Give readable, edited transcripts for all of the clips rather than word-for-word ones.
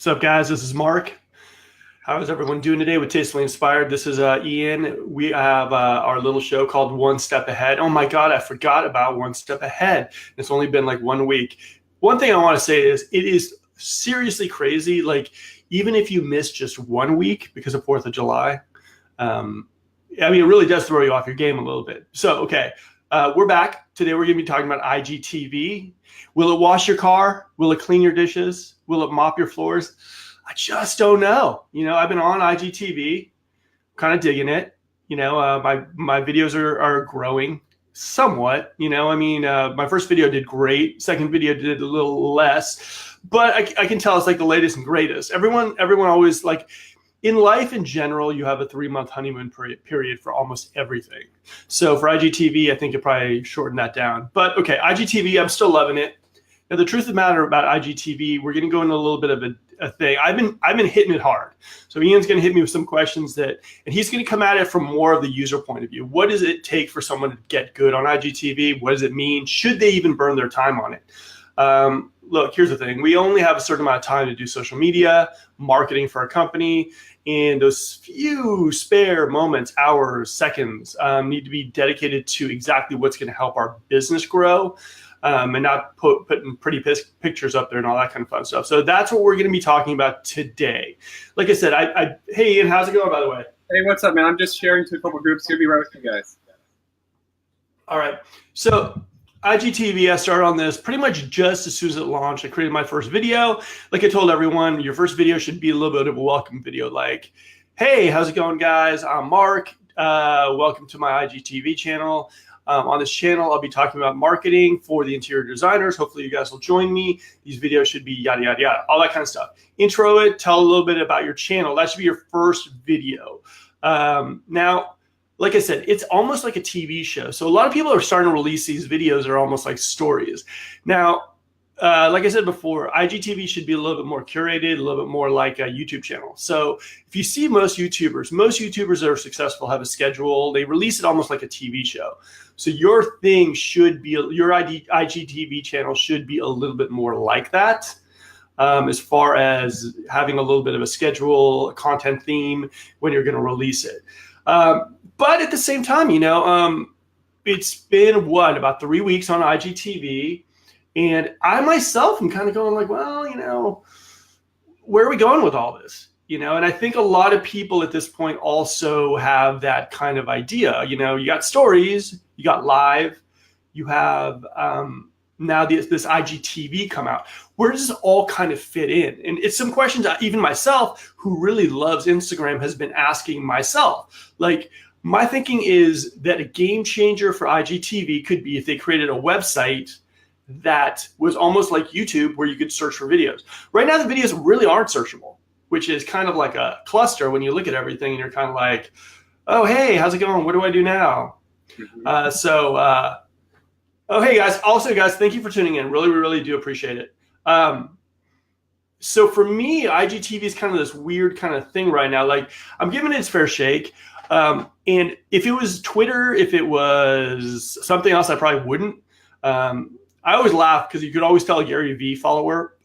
What's up, guys? This is Mark. How is everyone doing today with Tastefully Inspired? This is Ian. We have our little show called One Step Ahead. Oh my God, I forgot about One Step Ahead. It's only been like 1 week. One thing I want to say is it is seriously crazy. Like, even if you miss just 1 week because of 4th of July, it really does throw you off your game a little bit. So, okay, we're back. Today we're going to be talking about IGTV. Will it wash your car? Will it clean your dishes? Will it mop your floors? I just don't know. I've been on IGTV, kind of digging it. My videos are growing somewhat. My first video did great. Second video did a little less, but I can tell it's like the latest and greatest. Everyone always, like, in life in general, you have a 3-month honeymoon period for almost everything. So for IGTV, I think it probably shortened that down. But okay, IGTV, I'm still loving it. Now, the truth of the matter about IGTV, we're going to go into a little bit of a thing. I've been hitting it hard. So Ian's going to hit me with some questions and he's going to come at it from more of the user point of view. What does it take for someone to get good on IGTV? What does it mean? Should they even burn their time on it? Look, here's the thing. We only have a certain amount of time to do social media, marketing for a company, and those few spare moments, hours, seconds need to be dedicated to exactly what's going to help our business grow. And not putting pretty pictures up there and all that kind of fun stuff. So that's what we're going to be talking about today. Like I said, hey, Ian, how's it going, by the way? Hey, what's up, man? I'm just sharing to a couple groups. You'll be right with you guys. All right. So IGTV, I started on this pretty much just as soon as it launched. I created my first video. Like I told everyone, your first video should be a little bit of a welcome video. Like, hey, how's it going, guys? I'm Mark. Welcome to my IGTV channel. On this channel, I'll be talking about marketing for the interior designers. Hopefully you guys will join me. These videos should be yada, yada, yada, all that kind of stuff. Intro it, tell a little bit about your channel. That should be your first video. Now, like I said, it's almost like a TV show. So a lot of people are starting to release these videos that are almost like stories. Now, like I said before, IGTV should be a little bit more curated, a little bit more like a YouTube channel. So if you see most YouTubers that are successful have a schedule. They release it almost like a TV show. So your thing should be, your IGTV channel should be a little bit more like that, as far as having a little bit of a schedule, a content theme when you're going to release it. But at the same time, it's been about 3 weeks on IGTV. And I myself am kind of going like, well, where are we going with all this? And I think a lot of people at this point also have that kind of idea. You got stories, you got live, you have now this IGTV come out. Where does this all kind of fit in? And it's some questions that even myself, who really loves Instagram, has been asking myself. Like, my thinking is that a game changer for IGTV could be if they created a website that was almost like YouTube, where you could search for videos. Right now, the videos really aren't searchable, which is kind of like a cluster when you look at everything and you're kind of like, oh, hey, how's it going? What do I do now? Oh, hey, guys. Also, guys, thank you for tuning in. Really, we really do appreciate it. So for me, IGTV is kind of this weird kind of thing right now. Like, I'm giving it its fair shake. And if it was Twitter, if it was something else, I probably wouldn't. I always laugh because you could always tell a Gary Vee follower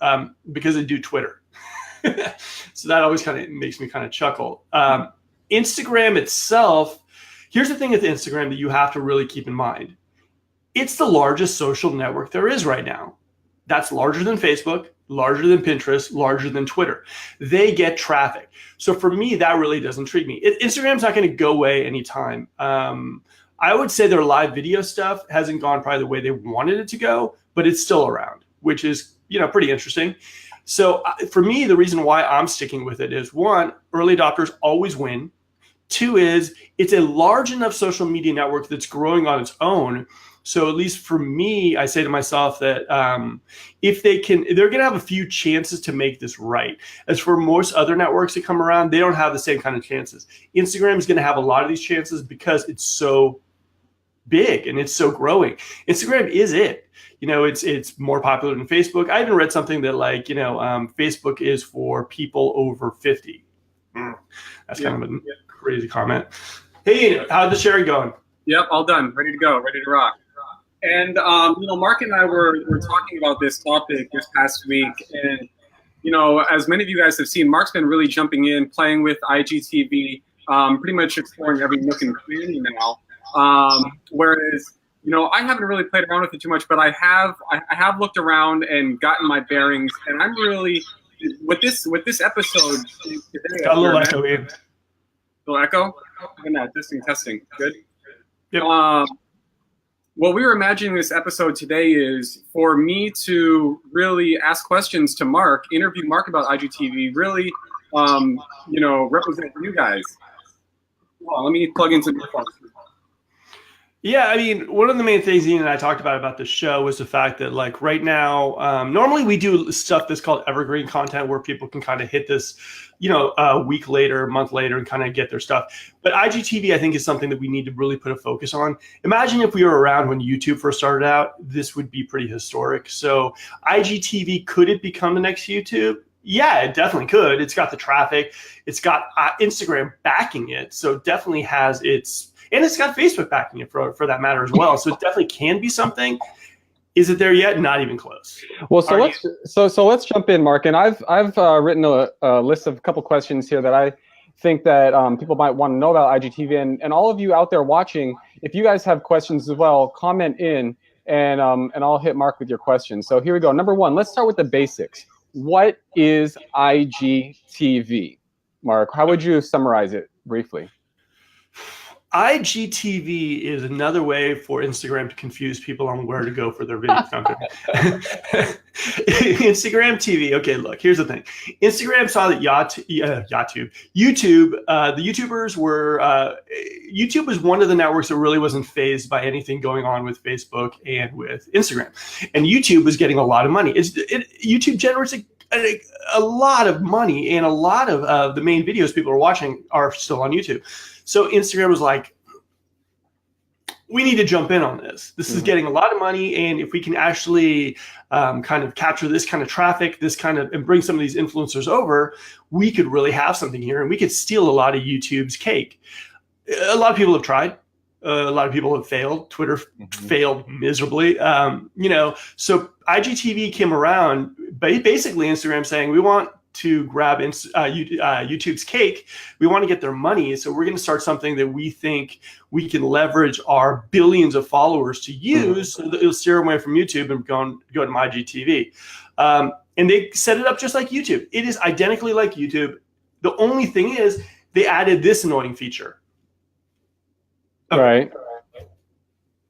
because they do Twitter. So that always kind of makes me kind of chuckle. Instagram itself, here's the thing with Instagram that you have to really keep in mind. It's the largest social network there is right now. That's larger than Facebook, larger than Pinterest, larger than Twitter. They get traffic. So for me, that really does intrigue me. Instagram's not going to go away anytime. I would say their live video stuff hasn't gone probably the way they wanted it to go, but it's still around, which is, pretty interesting. So for me, the reason why I'm sticking with it is, one, early adopters always win. Two is it's a large enough social media network that's growing on its own. So at least for me, I say to myself that if they're going to have a few chances to make this right. As for most other networks that come around, they don't have the same kind of chances. Instagram is going to have a lot of these chances because it's so big and it's so growing. Instagram is it. It's more popular than Facebook. I even read something that Facebook is for people over 50. That's kind of a crazy comment. Hey, how's the sharing going? Yep, all done. Ready to go. Ready to rock. And, Mark and I were talking about this topic this past week. And, you know, as many of you guys have seen, Mark's been really jumping in, playing with IGTV, pretty much exploring every nook and cranny now. Whereas, you know, I haven't really played around with it too much, but I have looked around and gotten my bearings, and I'm really with this episode today. Got a little echo here. Little echo? No, testing. Good. Yep. What we were imagining this episode today is for me to really ask questions to Mark, interview Mark about IGTV, really, you know, represent you guys. Well, let me plug in some earphones. Yeah, I mean, one of the main things Ian and I talked about this show was the fact that, like, right now, normally we do stuff that's called evergreen content where people can kind of hit this, you know, a week later, a month later, and kind of get their stuff. But IGTV, I think, is something that we need to really put a focus on. Imagine if we were around when YouTube first started out, this would be pretty historic. So IGTV, could it become the next YouTube? Yeah, it definitely could. It's got the traffic. It's got Instagram backing it. So it definitely has its... And it's got Facebook backing it for that matter as well. So it definitely can be something. Is it there yet? Not even close. Well, so let's jump in, Mark. And I've written a list of a couple questions here that I think that people might want to know about IGTV. And all of you out there watching, if you guys have questions as well, comment in, and I'll hit Mark with your questions. So here we go. Number one, let's start with the basics. What is IGTV, Mark? How would you summarize it briefly? IGTV is another way for Instagram to confuse people on where to go for their video content. Instagram TV. Okay, look, here's the thing. Instagram saw that YouTube, the YouTubers were, YouTube was one of the networks that really wasn't fazed by anything going on with Facebook and with Instagram. And YouTube was getting a lot of money. YouTube generates a lot of money, and a lot of the main videos people are watching are still on YouTube. So Instagram was like, we need to jump in on this. This is getting a lot of money, and if we can actually kind of capture this kind of traffic, and bring some of these influencers over, we could really have something here, and we could steal a lot of YouTube's cake. A lot of people have tried. A lot of people have failed. Twitter failed miserably. You know, so IGTV came around, basically Instagram saying, we want to grab YouTube's cake. We want to get their money. So we're going to start something that we think we can leverage our billions of followers to use, so that it'll steer away from YouTube and go to my IGTV. And they set it up just like YouTube. It is identically like YouTube. The only thing is they added this annoying feature. Okay. Right.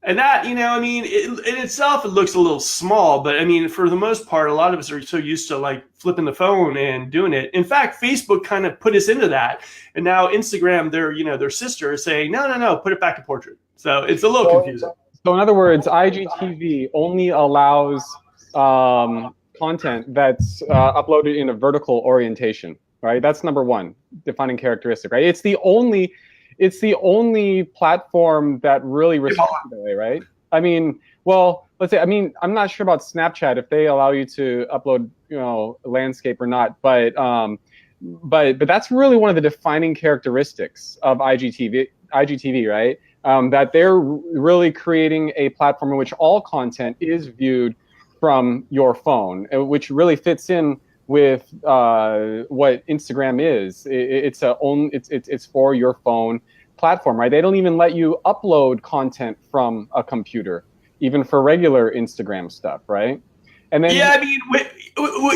And that, you know, I mean, in itself, it looks a little small, but I mean, for the most part, a lot of us are so used to like flipping the phone and doing it. In fact, Facebook kind of put us into that. And now Instagram, their sister is saying, no, put it back to portrait. So it's a little confusing. So in other words, IGTV only allows content that's uploaded in a vertical orientation, right? That's number one defining characteristic, right? It's the only platform that really responds that way, right? I mean, well, let's say, I mean, I'm not sure about Snapchat if they allow you to upload, you know, landscape or not, but that's really one of the defining characteristics of IGTV, right? That they're really creating a platform in which all content is viewed from your phone, which really fits in with what Instagram is. It's for your phone platform, right? They don't even let you upload content from a computer, even for regular Instagram stuff, right? And then I mean,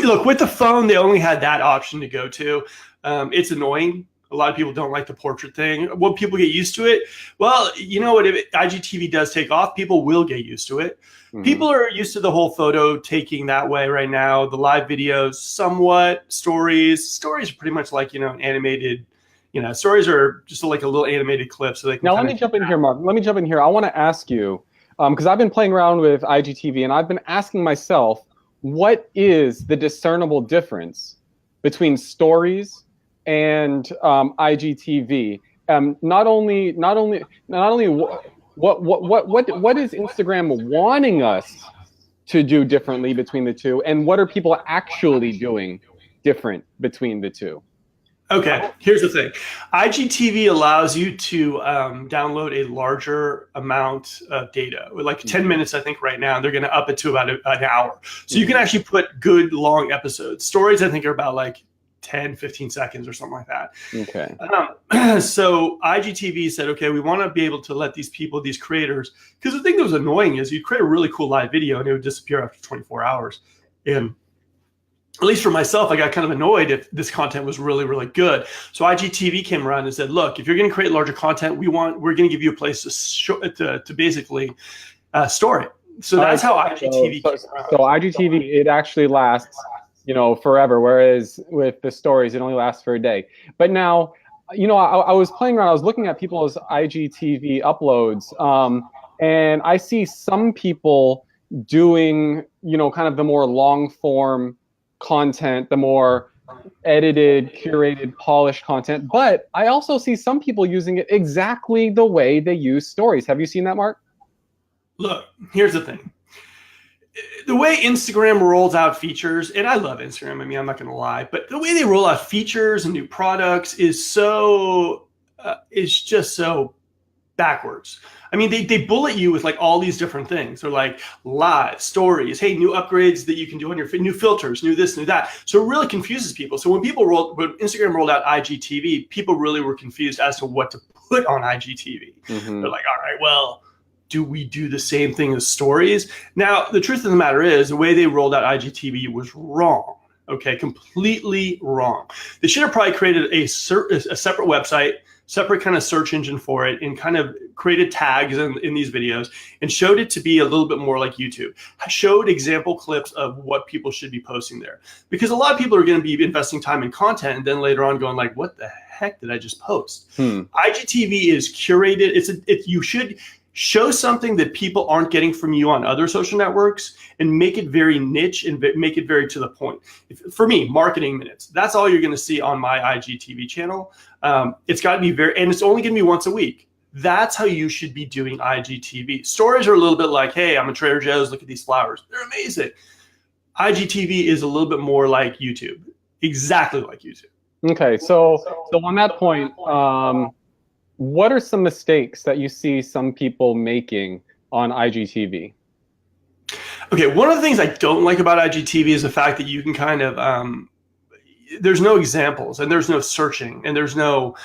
look, with the phone, they only had that option to go to. It's annoying. A lot of people don't like the portrait thing. Will people get used to it? Well, you know what? If IGTV does take off, people will get used to it. People are used to the whole photo taking that way right now. The live videos, somewhat. Stories are pretty much like, you know, an animated, you know, stories are just like a little animated clip. So they can. Now let me jump in here, Mark. Let me jump in here. I want to ask you, because I've been playing around with IGTV and I've been asking myself, what is the discernible difference between stories and IGTV? Not only what is Instagram wanting us to do differently between the two, and what are people actually doing different between the two? Okay, here's the thing. IGTV allows you to download a larger amount of data, like 10 minutes, I think, right now. They're going to up it to about an hour. So you can actually put good long episodes. Stories, I think, are about like 10, 15 seconds or something like that. Okay. So IGTV said, okay, we want to be able to let these people, these creators, because the thing that was annoying is you'd create a really cool live video and it would disappear after 24 hours. And at least for myself, I got kind of annoyed if this content was really, really good. So IGTV came around and said, look, if you're going to create larger content, we're going to give you a place to basically store it. So that's how IGTV came around. So IGTV, it actually lasts, forever. Whereas with the stories, it only lasts for a day. But now, I was playing around. I was looking at people's IGTV uploads, and I see some people doing, kind of the more long form content, the more edited, curated, polished content. But I also see some people using it exactly the way they use stories. Have you seen that, Mark? Look, here's the thing. The way Instagram rolls out features, and I love Instagram, I mean, I'm not going to lie, but the way they roll out features and new products is just so backwards. I mean, they bullet you with like all these different things. They're like live stories, hey, new upgrades that you can do on your new filters, new this, new that. So it really confuses people. So when Instagram rolled out IGTV, people really were confused as to what to put on IGTV. They're like, all right, well, do we do the same thing as stories? Now, the truth of the matter is the way they rolled out IGTV was wrong. Okay, completely wrong. They should have probably created a separate website, separate kind of search engine for it, and kind of created tags in these videos and showed it to be a little bit more like YouTube. Showed example clips of what people should be posting there. Because a lot of people are going to be investing time in content and then later on going like, what the heck did I just post? IGTV is curated. You should show something that people aren't getting from you on other social networks and make it very niche and make it very to the point. For me, marketing minutes, that's all you're going to see on my IGTV channel. It's got to be and it's only going to be once a week. That's how you should be doing IGTV. Stories are a little bit like, hey, I'm at Trader Joe's, look at these flowers. They're amazing. IGTV is a little bit more like YouTube, exactly like YouTube. Okay, so on that point, what are some mistakes that you see some people making on IGTV? Okay, one of the things I don't like about IGTV is the fact that you can kind of, there's no examples and there's no searching and there's no,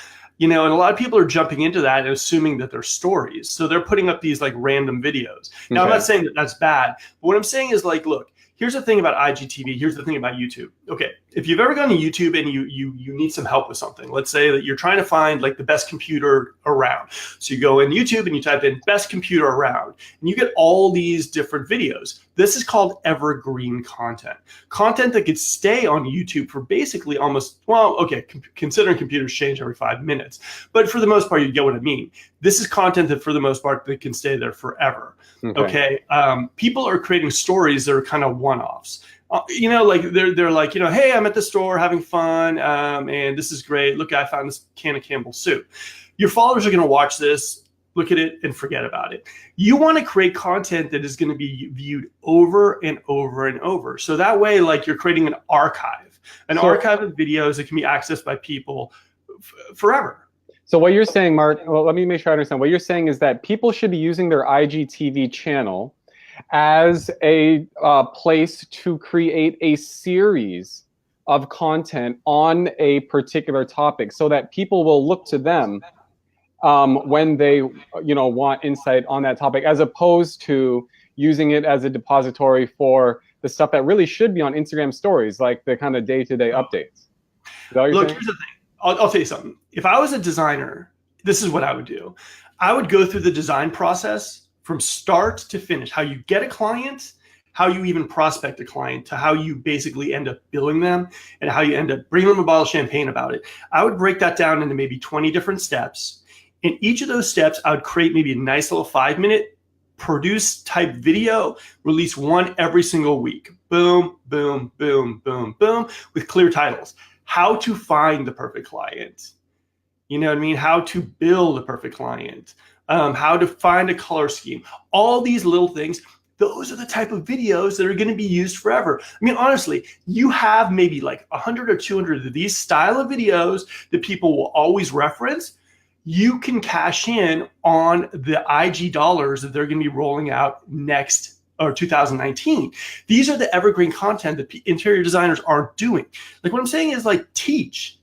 and a lot of people are jumping into that and assuming that they're stories. So they're putting up these like random videos. Now, I'm not saying that that's bad, but what I'm saying is like, look, here's the thing about IGTV. Here's the thing about YouTube. Okay, if you've ever gone to YouTube and you need some help with something, let's say that you're trying to find like the best computer around. So you go in YouTube and you type in best computer around and you get all these different videos. This is called evergreen content. Content that could stay on YouTube for basically almost, well, okay, considering computers change every 5 minutes. But for the most part, you get what I mean. This is content that for the most part, that can stay there forever. Okay. People are creating stories that are kind of one-offs. Like they're like, hey, I'm at the store having fun, and this is great. Look, I found this can of Campbell's soup. Your followers are going to watch this, look at it, and forget about it. You want to create content that is going to be viewed over and over and over. So that way, like you're creating an archive of videos that can be accessed by people forever. So what you're saying, Mark, well, let me make sure I understand. What you're saying is that people should be using their IGTV channel as a place to create a series of content on a particular topic so that people will look to them when they want insight on that topic, as opposed to using it as a depository for the stuff that really should be on Instagram stories, like the kind of day-to-day updates. Look, here's the thing. I'll tell you something. If I was a designer, this is what I would do. I would go through the design process from start to finish, how you get a client, how you even prospect a client, to how you basically end up billing them, and how you end up bringing them a bottle of champagne about it. I would break that down into maybe 20 different steps. In each of those steps, I would create maybe a nice little 5-minute produce type video, release one every single week. Boom, boom, boom, boom, boom, with clear titles. How to find the perfect client. You know what I mean? How to build a perfect client. How to find a color scheme. All these little things. those are the type of videos that are going to be used forever. I mean, honestly, you have maybe like 100 or 200 of these style of videos that people will always reference. You can cash in on the IG dollars that they're going to be rolling out next or 2019. These are the evergreen content that interior designers aren't doing. Like what I'm saying is like teach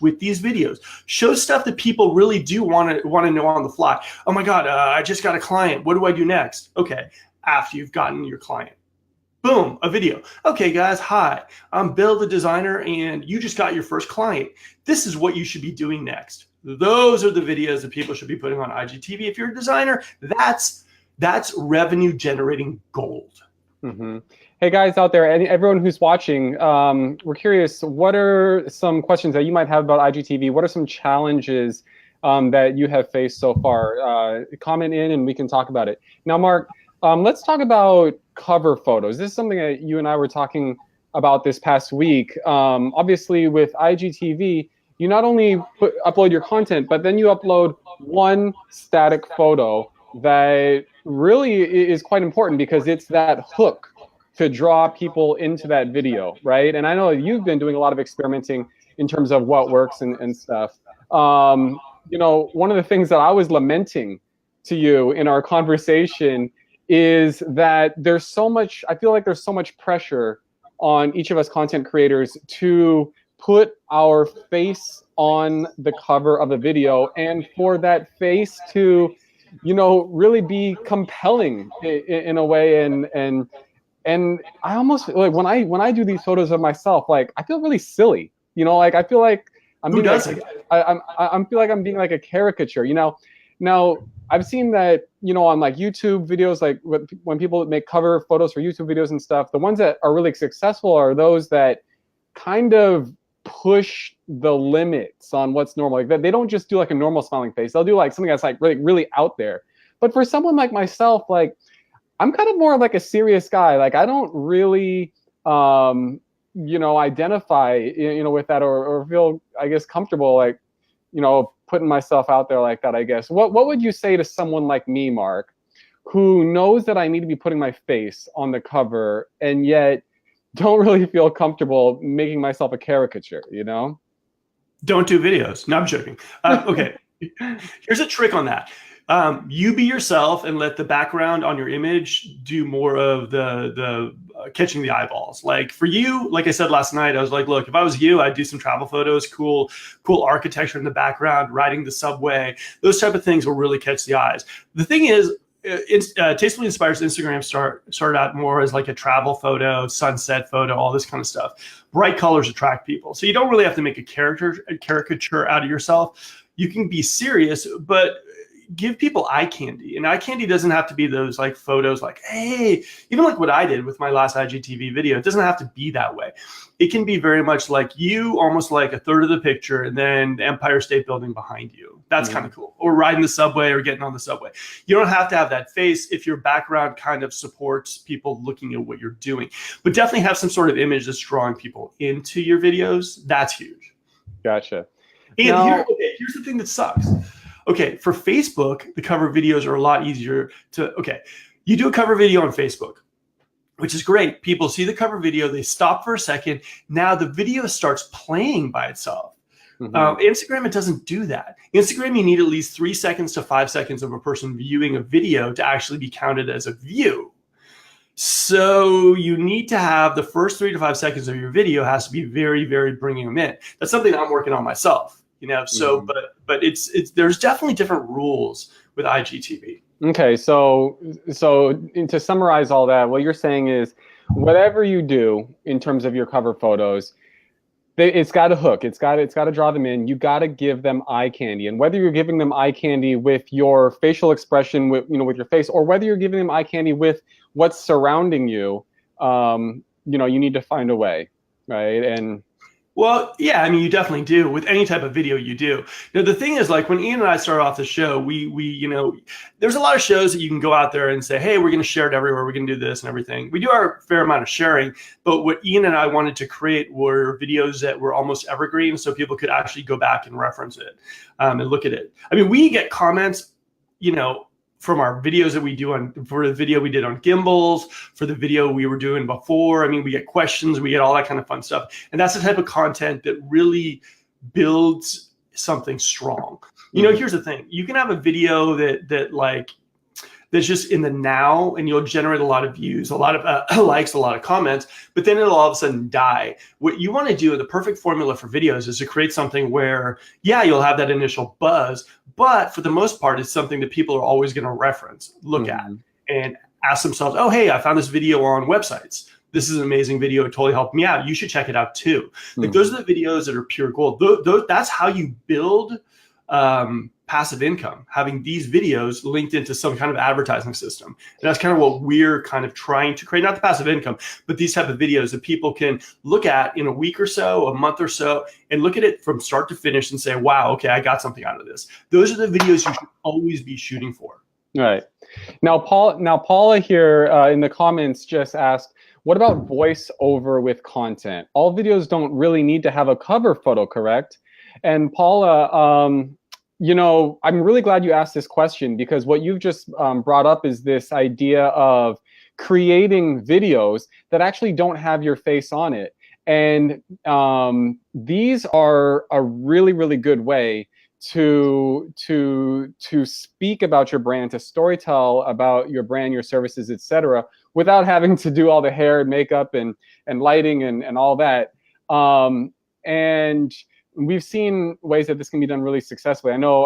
with these videos. Show stuff that people really do want to know on the fly. Oh my God, I just got a client. What do I do next? Okay, after you've gotten your client. Boom, a video. Okay, guys, hi, I'm Bill the designer, and you just got your first client. This is what you should be doing next. Those are the videos that people should be putting on IGTV. If you're a designer, that's revenue generating gold. Mm-hmm. Hey guys out there, and everyone who's watching, we're curious, what are some questions that you might have about IGTV? What are some challenges that you have faced so far? Comment in and we can talk about it. Now, Mark, let's talk about cover photos. This is something that you and I were talking about this past week. Obviously, with IGTV, you not only upload your content, but then you upload one static photo that really is quite important because it's that hook to draw people into that video, right? And I know you've been doing a lot of experimenting in terms of what works and stuff. You know, one of the things that I was lamenting to you in our conversation is that there's so much, I feel like there's so much pressure on each of us content creators to put our face on the cover of a video and for that face to, you know, really be compelling in a way. And I almost like when I do these photos of myself, like I feel really silly, you know, like I feel like I'm being like, I feel like I'm being like a caricature, you know. Now I've seen that, you know, on like YouTube videos, like when people make cover photos for YouTube videos and stuff, the ones that are really successful are those that kind of push the limits on what's normal. Like they don't just do like a normal smiling face. They'll do like something that's like really out there. But for someone like myself, like I'm kind of more like a serious guy. Like I don't really, you know, identify, you know, with that or feel, I guess, comfortable, like, you know, putting myself out there like that, I guess. What would you say to someone like me, Mark, who knows that I need to be putting my face on the cover and yet don't really feel comfortable making myself a caricature, you know? Don't do videos. No, I'm joking. Okay, here's a trick on that. You be yourself and let the background on your image do more of the catching the eyeballs. Like for you, like I said last night, I was like, look, if I was you, I'd do some travel photos, cool architecture in the background, riding the subway. Those type of things will really catch the eyes. The thing is, Tastefully Inspired's Instagram started out more as like a travel photo, sunset photo, all this kind of stuff. Bright colors attract people. So you don't really have to make a caricature out of yourself. You can be serious, but give people eye candy. And eye candy doesn't have to be those like photos like, hey, even like what I did with my last IGTV video, it doesn't have to be that way. It can be very much like you, almost like a third of the picture and then the Empire State Building behind you. That's kind of cool. Or riding the subway or getting on the subway. You don't have to have that face if your background kind of supports people looking at what you're doing. But definitely have some sort of image that's drawing people into your videos. That's huge. Gotcha. And here's the thing that sucks. Okay, for Facebook, the cover videos are a lot easier to, you do a cover video on Facebook, which is great. People see the cover video, they stop for a second. Now the video starts playing by itself. Instagram, it doesn't do that. Instagram, you need at least 3 seconds to 5 seconds of a person viewing a video to actually be counted as a view. So you need to have the first 3 to 5 seconds of your video has to be very, very bringing them in. That's something I'm working on myself. You know, so but it's there's definitely different rules with IGTV. Okay, so to summarize all that, what you're saying is whatever you do in terms of your cover photos, it's got to hook. It's got to draw them in. You got to give them eye candy, and whether you're giving them eye candy with your facial expression, with your face, or whether you're giving them eye candy with what's surrounding you, you need to find a way, right? And well, yeah, I mean, you definitely do with any type of video you do. Now, the thing is, like when Ian and I started off the show, we there's a lot of shows that you can go out there and say, hey, we're going to share it everywhere. We're going to do this and everything. We do our fair amount of sharing, but what Ian and I wanted to create were videos that were almost evergreen, so people could actually go back and reference it and look at it. I mean, we get comments, from our videos that we do for the video we did on gimbals, for the video we were doing before. I mean, we get questions, we get all that kind of fun stuff. And that's the type of content that really builds something strong. You know, here's the thing. You can have a video that's just in the now, and you'll generate a lot of views, a lot of likes, a lot of comments, but then it'll all of a sudden die. What you want to do, the perfect formula for videos, is to create something where, yeah, you'll have that initial buzz, but for the most part, it's something that people are always going to reference, look at, and ask themselves, oh, hey, I found this video on websites. This is an amazing video. It totally helped me out. You should check it out too. Like, those are the videos that are pure gold. That's how you build passive income, having these videos linked into some kind of advertising system. And that's kind of what we're kind of trying to create, not the passive income, but these type of videos that people can look at in a week or so, a month or so, and look at it from start to finish and say, wow, okay, I got something out of this. Those are the videos you should always be shooting for. Right. Now, Paula here in the comments just asked, what about voiceover with content? All videos don't really need to have a cover photo, correct? And Paula, you know, I'm really glad you asked this question, because what you've just brought up is this idea of creating videos that actually don't have your face on it. And these are a really, really good way to speak about your brand, to storytell about your brand, your services, etc., without having to do all the hair and makeup and lighting and all that. And we've seen ways that this can be done really successfully. I know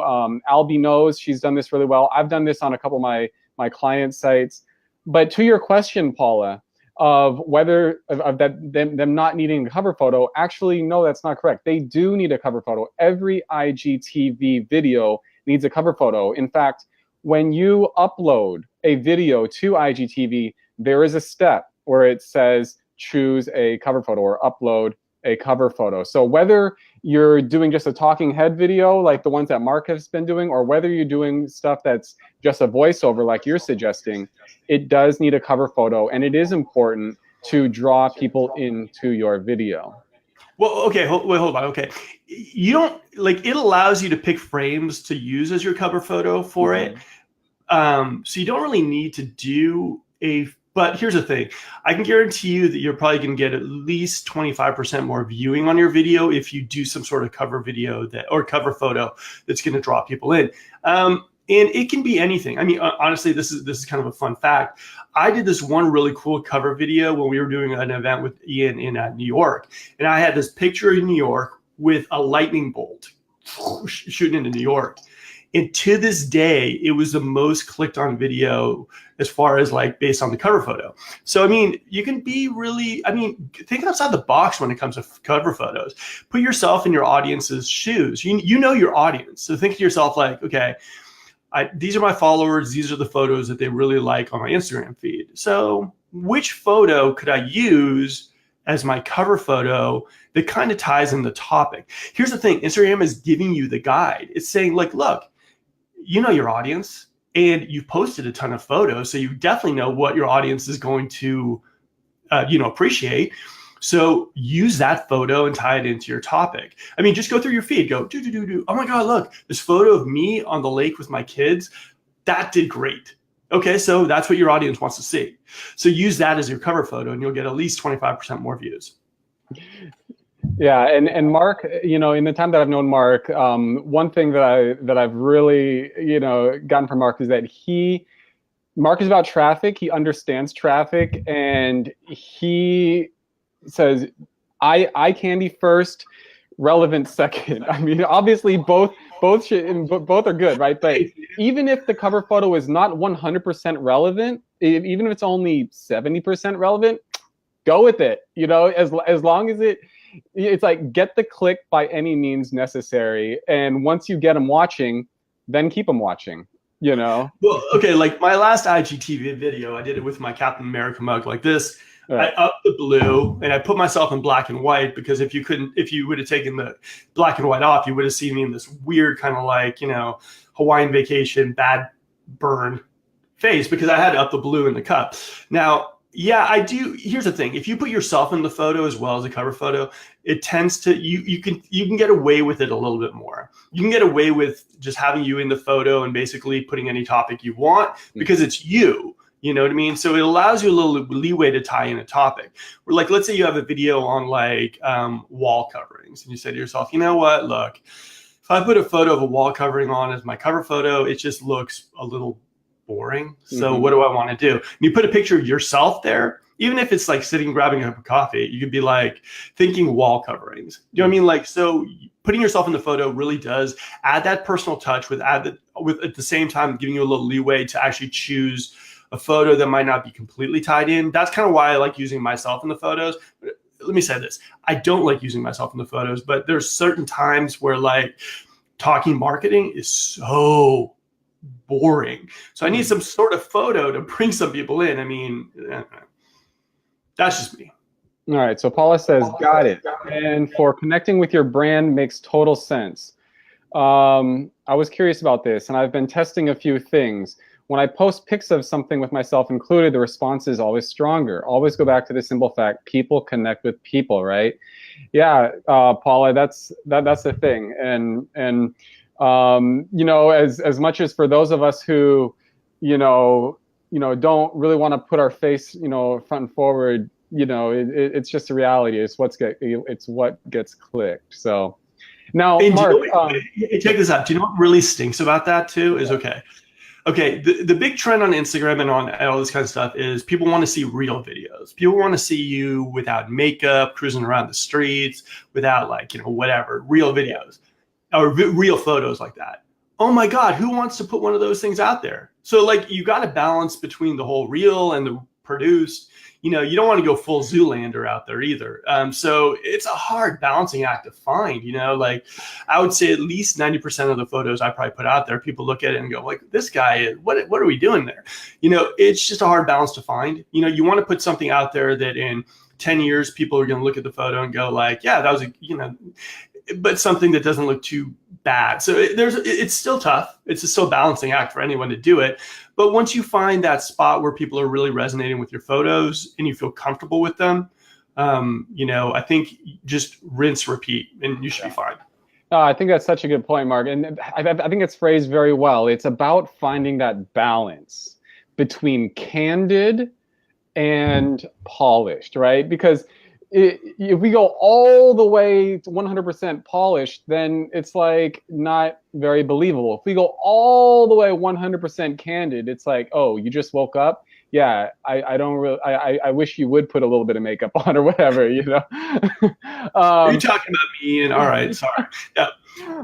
Albie knows, she's done this really well. I've done this on a couple of my client sites. But to your question, Paula, of whether them not needing a cover photo, actually, no, that's not correct. They do need a cover photo. Every IGTV video needs a cover photo. In fact, when you upload a video to IGTV, there is a step where it says choose a cover photo or upload a cover photo. So whether you're doing just a talking head video like the ones that Mark has been doing, or whether you're doing stuff that's just a voiceover like you're suggesting, it does need a cover photo, and it is important to draw people into your video. Well, okay, hold on. Okay, you don't, like, it allows you to pick frames to use as your cover photo for it. So you don't really need to do but here's the thing. I can guarantee you that you're probably going to get at least 25% more viewing on your video if you do some sort of cover video or cover photo that's going to draw people in. And it can be anything. I mean, honestly, this is kind of a fun fact. I did this one really cool cover video when we were doing an event with Ian in New York. And I had this picture in New York with a lightning bolt shooting into New York. And to this day, it was the most clicked on video as far as like based on the cover photo. So, I mean, you can be really, I mean, think outside the box when it comes to cover photos. Put yourself in your audience's shoes. You know your audience. So think to yourself like, okay, these are my followers. These are the photos that they really like on my Instagram feed. So which photo could I use as my cover photo that kind of ties in the topic? Here's the thing. Instagram is giving you the guide. It's saying like, look, you know your audience and you've posted a ton of photos. So you definitely know what your audience is going to, appreciate. So use that photo and tie it into your topic. I mean, just go through your feed, go do. Oh my God, look, this photo of me on the lake with my kids, that did great. Okay, so that's what your audience wants to see. So use that as your cover photo and you'll get at least 25% more views. Yeah, and Mark, you know, in the time that I've known Mark, one thing that I've really, gotten from Mark is that Mark is about traffic. He understands traffic, and he says, eye candy first, relevant second. I mean, obviously both are good, right? But even if the cover photo is not 100% relevant, even if it's only 70% relevant, go with it. You know, as long as it's like, get the click by any means necessary. And once you get them watching, then keep them watching, you know? Well, okay, like my last IGTV video, I did it with my Captain America mug like this. Right. I upped the blue and I put myself in black and white because if you would have taken the black and white off, you would have seen me in this weird kind of like, Hawaiian vacation, bad burn face because I had to up the blue in the cup. Now, Yeah, I do. Here's the thing: if you put yourself in the photo as well as a cover photo, it tends to you can get away with it a little bit more. You can get away with just having you in the photo and basically putting any topic you want because it's you. You know what I mean? So it allows you a little leeway to tie in a topic. Or like, let's say you have a video on like wall coverings, and you say to yourself, you know what? Look, if I put a photo of a wall covering on as my cover photo, it just looks a little boring. So what do I want to do? And you put a picture of yourself there, even if it's like sitting grabbing a cup of coffee, you could be like thinking wall coverings. You know what I mean? Like, so putting yourself in the photo really does add that personal touch with at the same time giving you a little leeway to actually choose a photo that might not be completely tied in. That's kind of why I like using myself in the photos. Let me say this. I don't like using myself in the photos, but there's certain times where like talking marketing is so boring. So I need some sort of photo to bring some people in. I mean, that's just me. All right. So Paula says, got it. And for connecting with your brand makes total sense. I was curious about this, and I've been testing a few things. When I post pics of something with myself included, the response is always stronger. Always go back to the simple fact: people connect with people, right? Yeah, Paula, that's the thing. And you know, as much as for those of us who, you know, don't really want to put our face, you know, front and forward, you know, it's just a reality. It's what gets clicked. So now, and Mark, check this out. Do you know what really stinks about that too? Is okay, the big trend on Instagram and on all this kind of stuff is people want to see real videos. People want to see you without makeup, cruising around the streets, without like, you know, whatever, real videos or real photos like that. Oh my God, who wants to put one of those things out there? So like you got to balance between the whole real and the produced. You know, you don't want to go full Zoolander out there either. So it's a hard balancing act to find, you know, like I would say at least 90% of the photos I probably put out there, people look at it and go like, this guy, what are we doing there? You know, it's just a hard balance to find. You know, you want to put something out there that in 10 years, people are going to look at the photo and go like, yeah, that was a, you know, but something that doesn't look too bad. So it's still tough. It's still a balancing act for anyone to do it. But once you find that spot where people are really resonating with your photos and you feel comfortable with them, you know, I think just rinse, repeat, and you should be fine. I think that's such a good point, Mark. And I think it's phrased very well. It's about finding that balance between candid and polished, right? Because if we go all the way to 100% polished, then it's like not very believable. If we go all the way 100% candid, it's like, oh, you just woke up? Yeah, I don't really, I wish you would put a little bit of makeup on or whatever, you know? Are you talking about me? And all right, sorry. Yeah.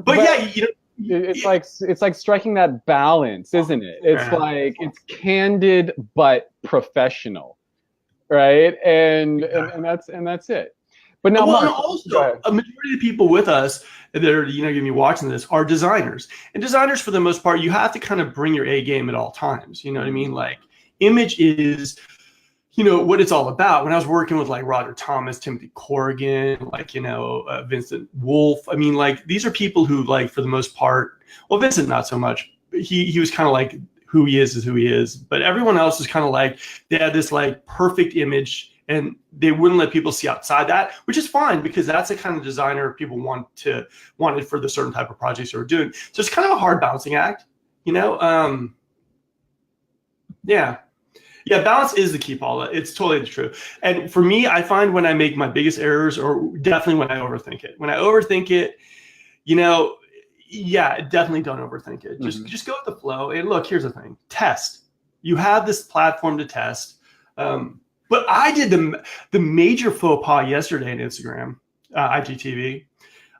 But yeah, you know, it's like striking that balance, isn't it? It's like it's candid but professional. Right, and that's it. But now, well, Mark, also a majority of the people with us that are, you know, going to be watching this are designers, and designers for the most part, you have to kind of bring your A game at all times. You know what I mean? Like, image is, you know, what it's all about. When I was working with like Roger Thomas, Timothy Corrigan, like, you know, Vincent Wolf. I mean, like these are people who, like, for the most part, well, Vincent not so much. He was kind of like, who he is who he is. But everyone else is kind of like, they had this like perfect image and they wouldn't let people see outside that, which is fine because that's the kind of designer people wanted for the certain type of projects they were doing. So it's kind of a hard balancing act, you know? Yeah, balance is the key, Paula. It's totally true. And for me, I find when I make my biggest errors, or definitely when I overthink it. When I overthink it, you know, yeah, definitely don't overthink it. Just go with the flow. And look, here's the thing: test. You have this platform to test. But I did the major faux pas yesterday on Instagram, IGTV.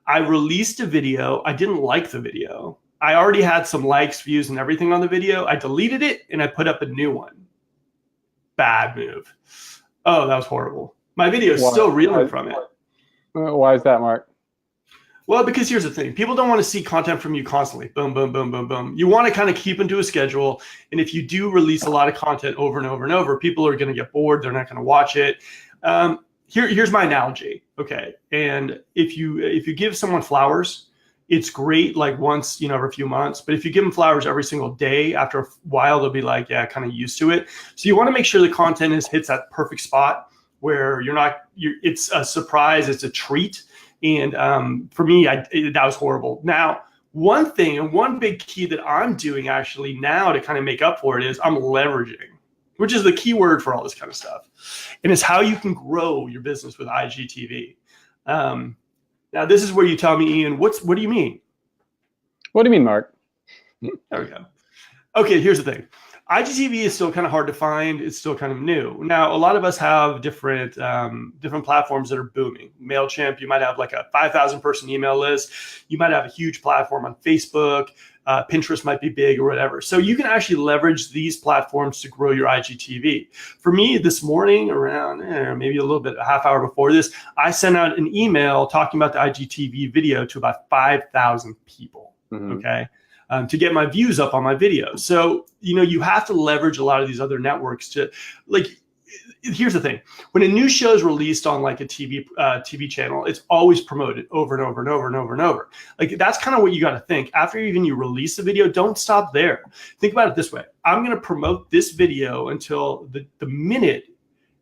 I released a video. I didn't like the video. I already had some likes, views, and everything on the video. I deleted it and I put up a new one. Bad move. Oh, that was horrible. My video is still reeling from it. Why is that, Mark? Well, because here's the thing. People don't want to see content from you constantly. Boom, boom, boom, boom, boom. You want to kind of keep into a schedule. And if you do release a lot of content over and over and over, people are going to get bored. They're not going to watch it. Here's my analogy. Okay. And if you give someone flowers, it's great like once, every few months. But if you give them flowers every single day, after a while, they'll be like, yeah, kind of used to it. So you want to make sure the content hits that perfect spot where it's a surprise, it's a treat. And for me, that was horrible. Now, one thing and one big key that I'm doing actually now to kind of make up for it is I'm leveraging, which is the key word for all this kind of stuff. And it's how you can grow your business with IGTV. Now, this is where you tell me, Ian, what do you mean? What do you mean, Mark? There we go. Okay, here's the thing. IGTV is still kind of hard to find. It's still kind of new. Now, a lot of us have different platforms that are booming. MailChimp, you might have like a 5,000 person email list. You might have a huge platform on Facebook. Pinterest might be big or whatever. So you can actually leverage these platforms to grow your IGTV. For me, this morning around maybe a little bit, a half hour before this, I sent out an email talking about the IGTV video to about 5,000 people. Mm-hmm. Okay. To get my views up on my videos. So, you have to leverage a lot of these other networks to, like, here's the thing. When a new show is released on like a TV channel, it's always promoted over and over and over and over and over. Like, that's kind of what you got to think. After even you release the video, don't stop there. Think about it this way. I'm going to promote this video until the minute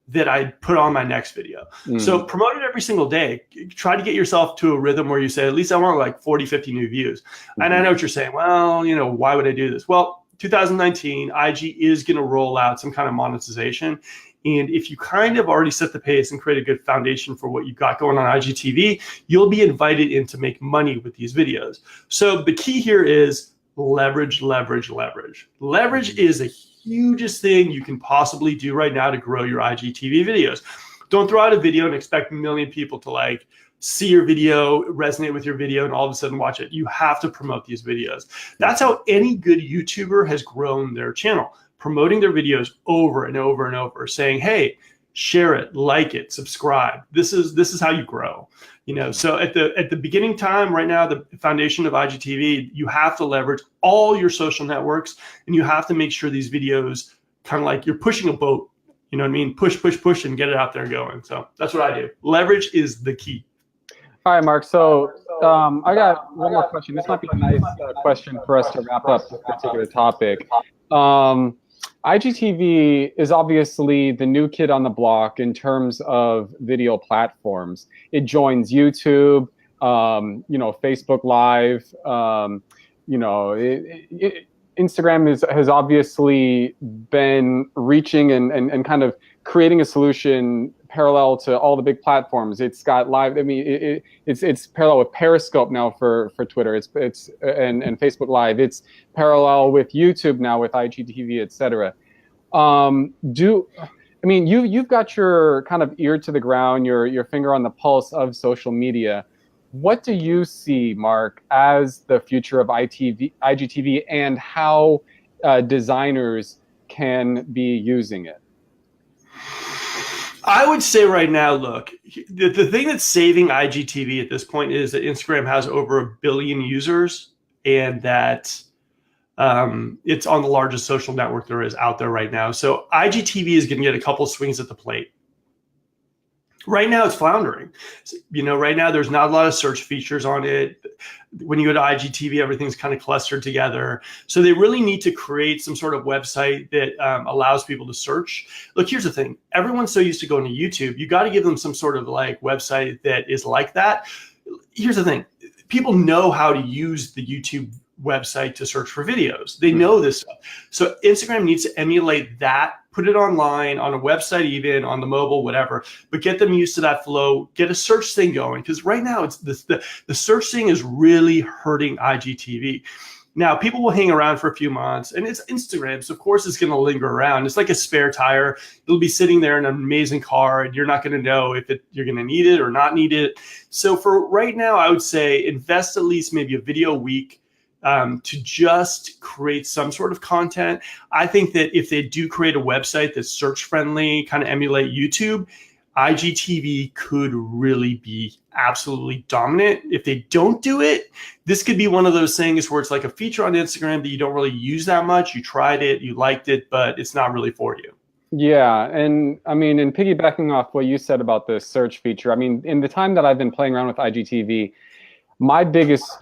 that I put on my next video. So promote it every single day. Try to get yourself to a rhythm where you say, at least I want like 40, 50 new views. And I know what you're saying. Well, why would I do this? Well, 2019, IG is going to roll out some kind of monetization. And if you kind of already set the pace and create a good foundation for what you've got going on IGTV, you'll be invited in to make money with these videos. So the key here is leverage, leverage, leverage. Leverage is a hugest thing you can possibly do right now to grow your IGTV videos. Don't throw out a video and expect a million people to like see your video, resonate with your video, and all of a sudden watch it. You have to promote these videos. That's how any good YouTuber has grown their channel, promoting their videos over and over and over, saying, hey, share it, like it, subscribe. This is how you grow. So at the beginning time right now, the foundation of IGTV, you have to leverage all your social networks, and you have to make sure these videos kind of like you're pushing a boat, you know what I mean? Push, push, push, and get it out there going. So that's what I do. Leverage is the key. All right, Mark. So I got one more question. This might be a nice question for us to wrap up this particular topic. IGTV is obviously the new kid on the block in terms of video platforms. It joins YouTube, Facebook Live. Instagram has obviously been reaching and kind of creating a solution parallel to all the big platforms. It's got live. I mean, it's parallel with Periscope now for Twitter. It's and Facebook Live. It's parallel with YouTube now with IGTV, etc. You've got your kind of ear to the ground, your finger on the pulse of social media. What do you see, Mark, as the future of IGTV and how designers can be using it? I would say right now, look, the thing that's saving IGTV at this point is that Instagram has over 1 billion users, and that it's on the largest social network there is out there right now. So IGTV is going to get a couple swings at the plate. Right now, it's floundering. Right now, there's not a lot of search features on it. When you go to IGTV, everything's kind of clustered together. So they really need to create some sort of website that allows people to search. Look, here's the thing. Everyone's so used to going to YouTube. You got to give them some sort of like website that is like that. Here's the thing. People know how to use the YouTube website to search for videos. They know this stuff. So Instagram needs to emulate that, put it online, on a website, even on the mobile, whatever, but get them used to that flow, get a search thing going. Because right now it's the search thing is really hurting IGTV. Now, people will hang around for a few months, and it's Instagram, so of course it's going to linger around. It's like a spare tire. It'll be sitting there in an amazing car, and you're not going to know if you're going to need it or not need it. So for right now, I would say invest at least maybe a video a week to just create some sort of content. I think that if they do create a website that's search friendly, kind of emulate YouTube, IGTV could really be absolutely dominant. If they don't do it, this could be one of those things where it's like a feature on Instagram that you don't really use that much. You tried it, you liked it, but it's not really for you. Yeah, and I mean, in piggybacking off what you said about the search feature, I mean, in the time that I've been playing around with IGTV, my biggest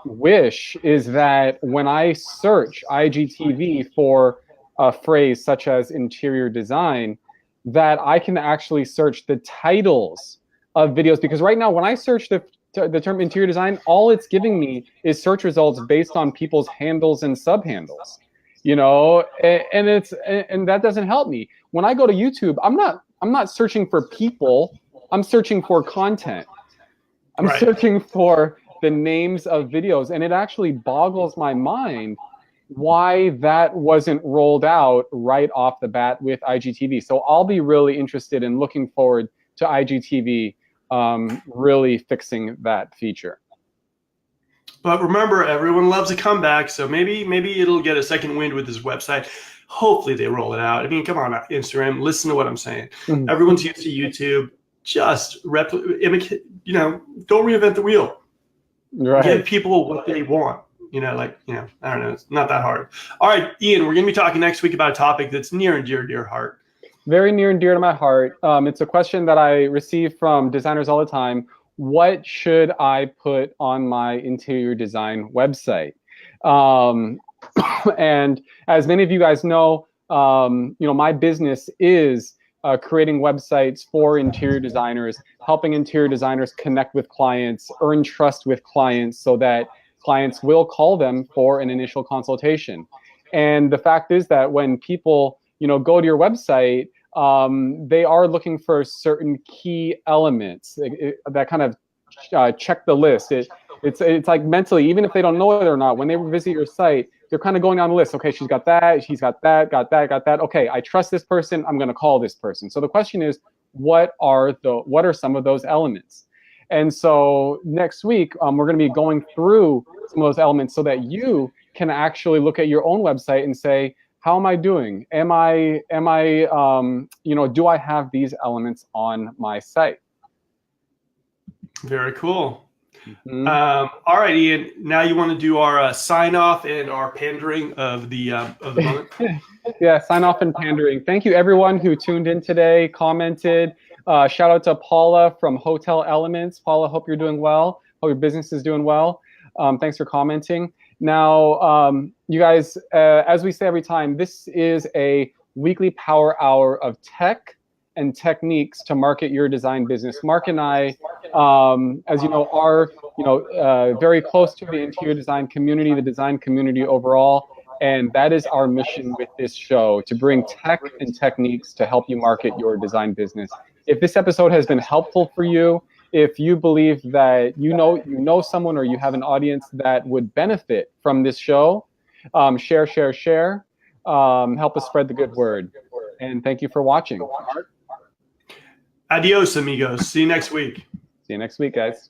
wish is that when I search IGTV for a phrase such as interior design, that I can actually search the titles of videos, because right now when I search the term interior design, all it's giving me is search results based on people's handles and subhandles, you know, and that doesn't help me. When I go to YouTube, I'm not searching for people, I'm searching for content. I'm Right. searching for the names of videos, and it actually boggles my mind why that wasn't rolled out right off the bat with IGTV. So I'll be really interested in looking forward to IGTV really fixing that feature. But remember, everyone loves a comeback, so maybe it'll get a second wind with this website. Hopefully they roll it out. I mean, come on, Instagram, listen to what I'm saying. Mhm. Everyone's used to YouTube. Just don't reinvent the wheel. Right. Give people what they want. I don't know. It's not that hard. All right, Ian, we're going to be talking next week about a topic that's near and dear to your heart. Very near and dear to my heart. It's a question that I receive from designers all the time. What should I put on my interior design website? And as many of you guys know, my business is creating websites for interior designers, helping interior designers connect with clients, earn trust with clients so that clients will call them for an initial consultation. And the fact is that when people, go to your website, they are looking for certain key elements that kind of check the list. It's like mentally, even if they don't know it or not, when they visit your site, they're kind of going down the list. Okay, she's got that, he's got that, got that. Okay, I trust this person, I'm gonna call this person. So the question is, what are some of those elements? And so next week, we're gonna be going through some of those elements so that you can actually look at your own website and say, how am I doing? Do I have these elements on my site? Very cool. Mm-hmm. All right, Ian. Now you want to do our sign off and our pandering of the moment. Yeah, sign off and pandering. Thank you, everyone who tuned in today, commented. Shout out to Paula from Hotel Elements. Paula, hope you're doing well. Hope your business is doing well. Thanks for commenting. Now, you guys, as we say every time, this is a weekly power hour of tech and techniques to market your design business. Mark and I, as you know, are very close to the interior design community, the design community overall, and that is our mission with this show, to bring tech and techniques to help you market your design business. If this episode has been helpful for you, if you believe that you know someone or you have an audience that would benefit from this show, share. Help us spread the good word. And thank you for watching. Adios, amigos. See you next week. See you next week, guys.